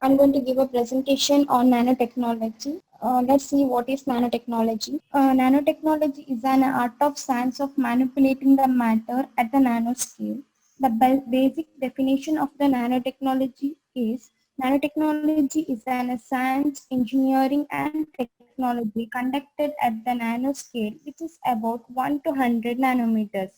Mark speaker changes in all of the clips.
Speaker 1: I'm going to give a presentation on nanotechnology. Let's see what is nanotechnology. Nanotechnology is an art of science of manipulating the matter at the nanoscale. The basic definition of the nanotechnology is nanotechnology is an science, engineering and technology conducted at the nanoscale, which is about 1 to 100 nanometers.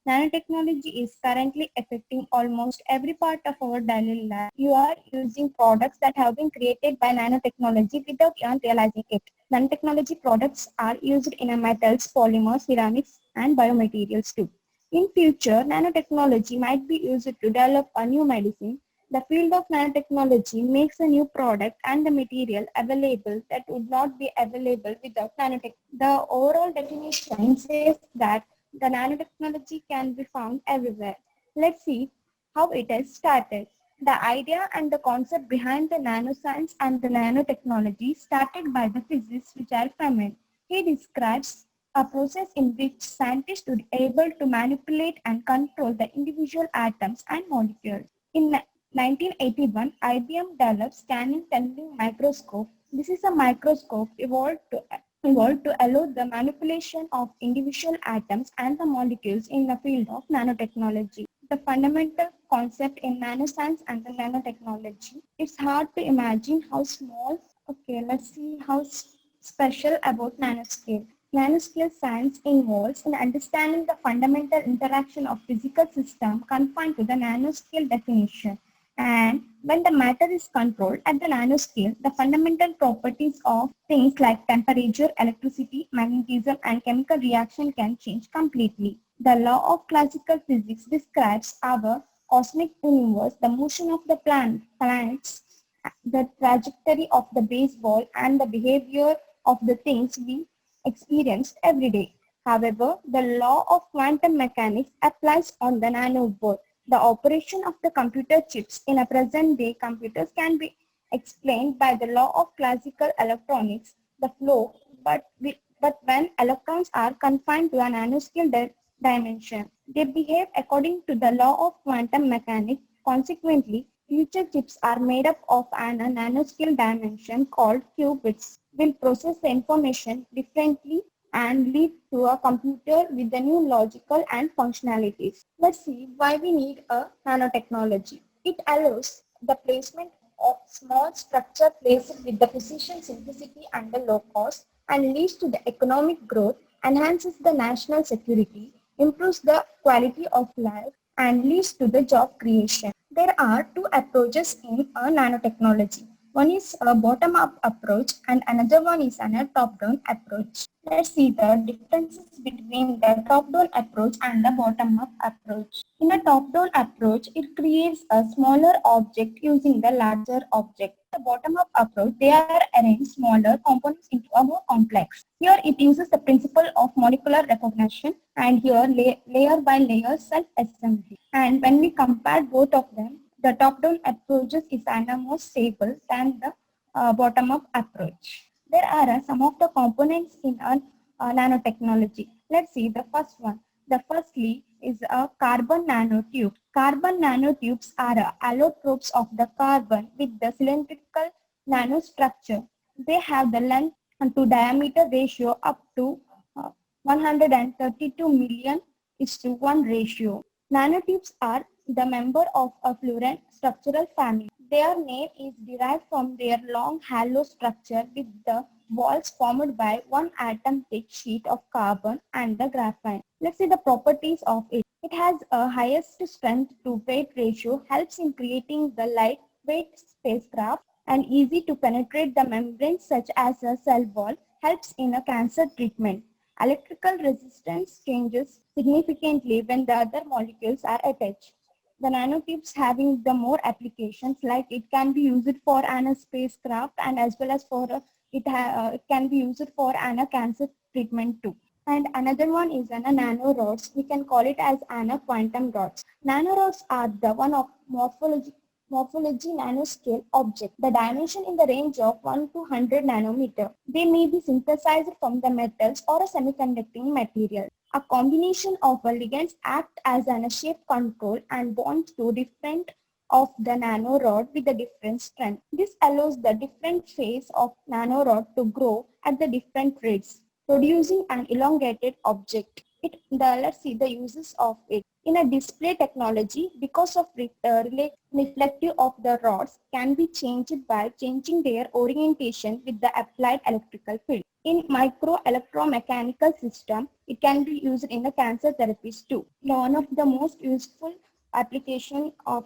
Speaker 1: Nanotechnology is currently affecting almost every part of our daily life. You are using products that have been created by nanotechnology without even realizing it. Nanotechnology products are used in metals, polymers, ceramics, and biomaterials too. In future, nanotechnology might be used to develop a new medicine. The field of nanotechnology makes a new product and the material available that would not be available without nanotech. The overall definition says that the nanotechnology can be found everywhere. Let's see how it has started. The idea and the concept behind the nanoscience and the nanotechnology started by the physicist Richard Feynman. He describes a process in which scientists would be able to manipulate and control the individual atoms and molecules. In 1981, IBM developed scanning tunneling microscope. This is a microscope evolved to allow the manipulation of individual atoms and the molecules in the field of nanotechnology. The fundamental concept in nanoscience and the nanotechnology. It's hard to imagine how small. Okay, let's see how special about nanoscale. Nanoscale science involves in understanding the fundamental interaction of physical system confined to the nanoscale definition. And when the matter is controlled at the nanoscale, the fundamental properties of things like temperature, electricity, magnetism, and chemical reaction can change completely. The law of classical physics describes our cosmic universe, the motion of the planets, the trajectory of the baseball, and the behavior of the things we experience every day. However, the law of quantum mechanics applies on the nanoboard. The operation of the computer chips in a present-day computers can be explained by the law of classical electronics, the flow, but when electrons are confined to a nanoscale dimension, they behave according to the law of quantum mechanics. Consequently, future chips are made up of a nanoscale dimension called qubits, will process the information differently and lead to a computer with the new logical and functionalities. Let's see why we need a nanotechnology. It allows the placement of small structure placed with the precision, simplicity and the low cost and leads to the economic growth, enhances the national security, improves the quality of life and leads to the job creation. There are two approaches in a nanotechnology. One is a bottom-up approach and another one is a top-down approach. Let's see the differences between the top-down approach and the bottom-up approach. In a top-down approach, it creates a smaller object using the larger object. The bottom-up approach, they are arranged smaller components into a more complex. Here it uses the principle of molecular recognition and here layer by layer self-assembly. And when we compare both of them, the top-down approaches is more stable than the bottom-up approach. There are some of the components in a nanotechnology. Let's see the first one. The firstly is a carbon nanotube. Carbon nanotubes are allotropes of the carbon with the cylindrical nanostructure. They have the length to diameter ratio up to 132 million is to 1 ratio. Nanotubes are the member of a fluorine structural family. Their name is derived from their long hollow structure with the walls formed by one atom thick sheet of carbon and the graphene. Let's see the properties of it. It has a highest strength to weight ratio, helps in creating the lightweight spacecraft and easy to penetrate the membranes such as a cell wall, helps in a cancer treatment. Electrical resistance changes significantly when the other molecules are attached. The nanotubes having the more applications like it can be used for an spacecraft and as well as for it can be used for an cancer treatment too. And another one is nanorods. We can call it as quantum rods. Nanorods are the one of morphology nanoscale object. The dimension in the range of 1 to 100 nanometer. They may be synthesized from the metals or a semiconducting material. A combination of ligands act as a shape control and bonds to different of the nanorod with a different strength. This allows the different phase of nanorod to grow at the different rates, producing an elongated object. Let's see the uses of it. In a display technology, because of reflective of the rods can be changed by changing their orientation with the applied electrical field. In micro electromechanical system, it can be used in the cancer therapies too. Now, one of the most useful application of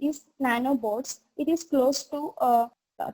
Speaker 1: is nanobots. It is close to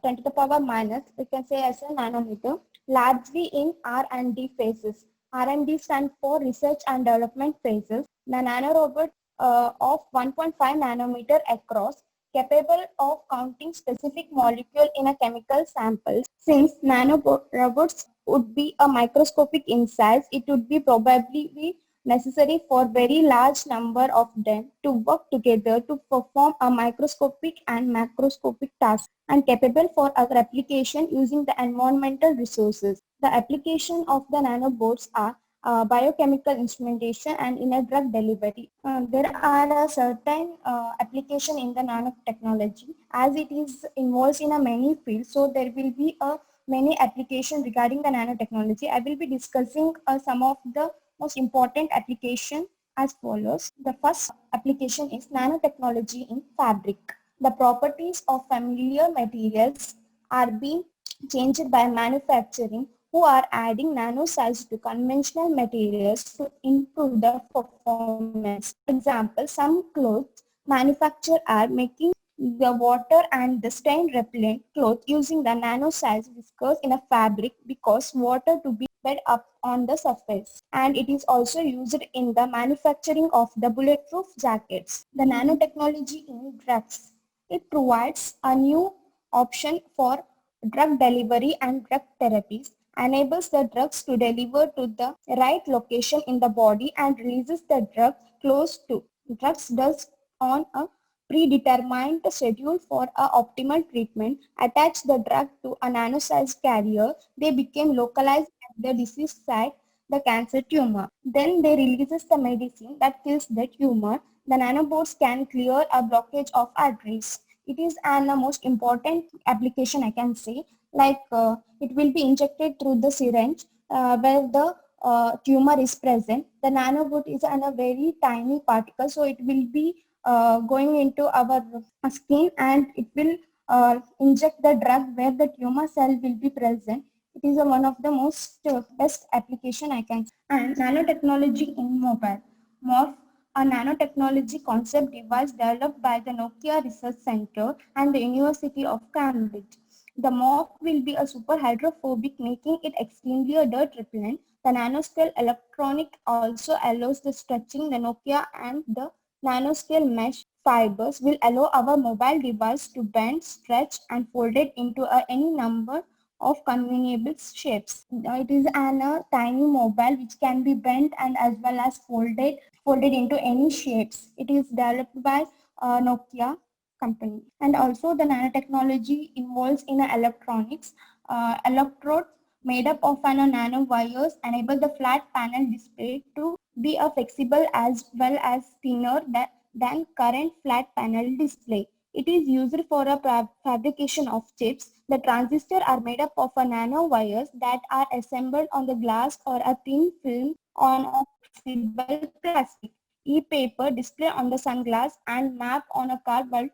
Speaker 1: 10 to the power minus, we can say as a nanometer, largely in R&D phases. R&D stands for research and development phases. The nanorobot of 1.5 nanometer across, capable of counting specific molecule in a chemical sample. Since nanorobots would be a microscopic in size, it would be probably be necessary for very large number of them to work together to perform a microscopic and macroscopic task and capable for our application using the environmental resources. The application of the nanobots are biochemical instrumentation and in a drug delivery. There are a certain application in the nanotechnology as it is involved in a many fields. So there will be a many applications regarding the nanotechnology. I will be discussing some of the most important application as follows. The first application is nanotechnology in fabric. The properties of familiar materials are being changed by manufacturing who are adding nano size to conventional materials to improve the performance. For example, some clothes manufacturers are making the water and the stain repellent cloth using the nano size viscose in a fabric because water to be fed up on the surface, and it is also used in the manufacturing of the bulletproof jackets. The nanotechnology in drugs. It provides a new option for drug delivery and drug therapies, enables the drugs to deliver to the right location in the body and releases the drug close to. Drugs does on a predetermined schedule for a optimal treatment, attach the drug to a nano-sized carrier, they became localized at the disease site, the cancer tumor. Then they releases the medicine that kills the tumor. The nanobots can clear a blockage of arteries. It is an most important application I can say. Like it will be injected through the syringe where the tumor is present. The nanobot is a very tiny particle, so it will be going into our skin and it will inject the drug where the tumor cell will be present. It is one of the most best application I can say. And nanotechnology in mobile. Morph, a nanotechnology concept device developed by the Nokia Research Center and the University of Cambridge. The morph will be a super hydrophobic, making it extremely dirt repellent. The nanoscale electronic also allows the stretching. The Nokia and the nanoscale mesh fibers will allow our mobile device to bend, stretch, and fold it into any number of convenient shapes. It is a tiny mobile which can be bent and as well as folded into any shapes. It is developed by Nokia company. And also the nanotechnology involves in electronics. Electrodes made up of nanowires enable the flat panel display to be a flexible as well as thinner than current flat panel display. It is used for a fabrication of chips. The transistors are made up of nanowires that are assembled on the glass or a thin film on a flexible plastic. E-paper display on the sunglass and map on a cardboard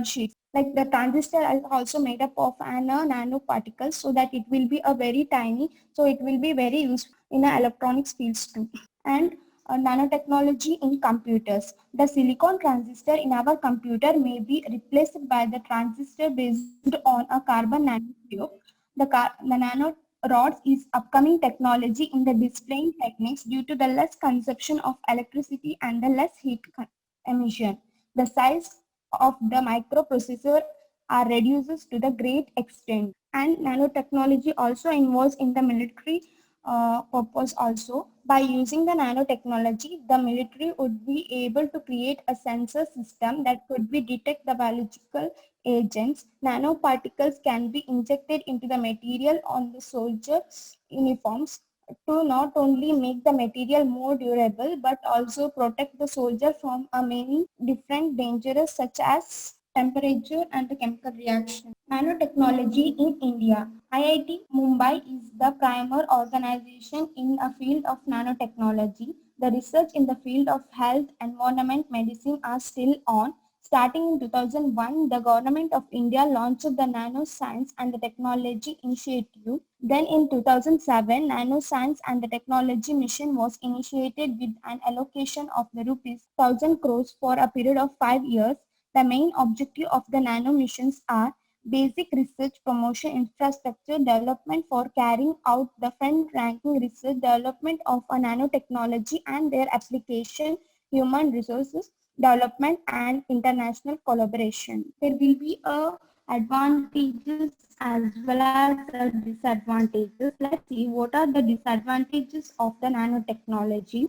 Speaker 1: sheets. Like the transistor is also made up of nanoparticles so that it will be a very tiny, so it will be very useful in electronics fields too. And nanotechnology in computers. The silicon transistor in our computer may be replaced by the transistor based on a carbon nanotube. The nano rods is upcoming technology in the displaying techniques due to the less consumption of electricity and the less heat emission. The size of the microprocessor are reduced to the great extent. And nanotechnology also involves in the military purpose also. By using the nanotechnology, the military would be able to create a sensor system that could be detect the biological agents. Nanoparticles can be injected into the material on the soldier uniforms to not only make the material more durable but also protect the soldier from many different dangers such as temperature and the chemical reaction. Nanotechnology in India. IIT Mumbai is the primary organization in a field of nanotechnology. The research in the field of health, environment, medicine are still on. Starting in 2001, the Government of India launched the Nanoscience and the Technology Initiative. Then in 2007, Nanoscience and the Technology Mission was initiated with an allocation of the rupees 1000 crores for a period of 5 years. The main objective of the nano missions are basic research promotion infrastructure development for carrying out the front-ranking research development of a nanotechnology and their application, human resources development and international collaboration. There will be advantages as well as disadvantages. Let's see what are the disadvantages of the nanotechnology.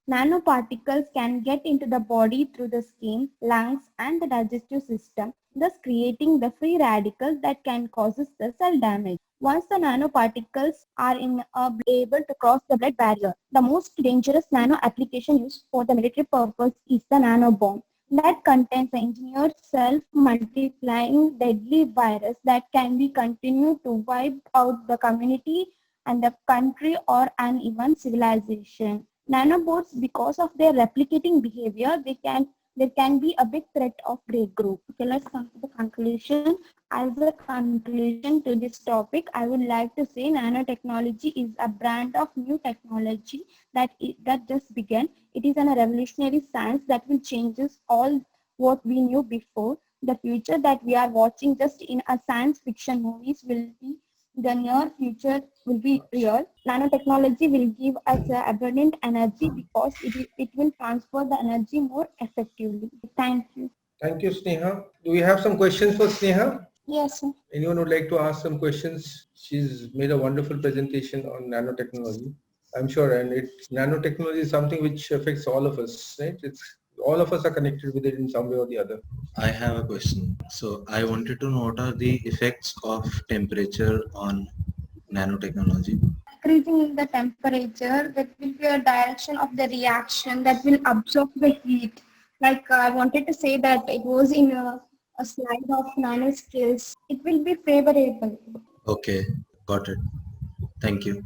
Speaker 1: Nanoparticles can get into the body through the skin, lungs, and the digestive system, thus creating the free radicals that can cause the cell damage. Once the nanoparticles are able to cross the blood barrier, the most dangerous nano application used for the military purpose is the nanobomb that contains an engineered self-multiplying deadly virus that can be continued to wipe out the community and the country or an even civilization. Nanobots, because of their replicating behavior, there can be a big threat of break group. Okay, let's come to the conclusion. As a conclusion to this topic, I would like to say nanotechnology is a brand of new technology that just began. It is a revolutionary science that will change us all what we knew before. The future that we are watching just in a science fiction movies will be the near future will be real. Nanotechnology will give us abundant energy because it will transfer the energy more effectively. Thank you.
Speaker 2: Thank you, Sneha. Do we have some questions for Sneha?
Speaker 1: Yes, sir.
Speaker 2: Anyone would like to ask some questions? She's made a wonderful presentation on nanotechnology. I'm sure, and nanotechnology is something which affects all of us, right? It's all of us are connected with it in some way or the other.
Speaker 3: I have a question. So I wanted to know what are the effects of temperature on nanotechnology?
Speaker 1: Increasing the temperature, that will be a direction of the reaction that will absorb the heat. Like I wanted to say that it was in a slide of nanoscales. It will be favorable.
Speaker 3: Okay, got it. Thank you.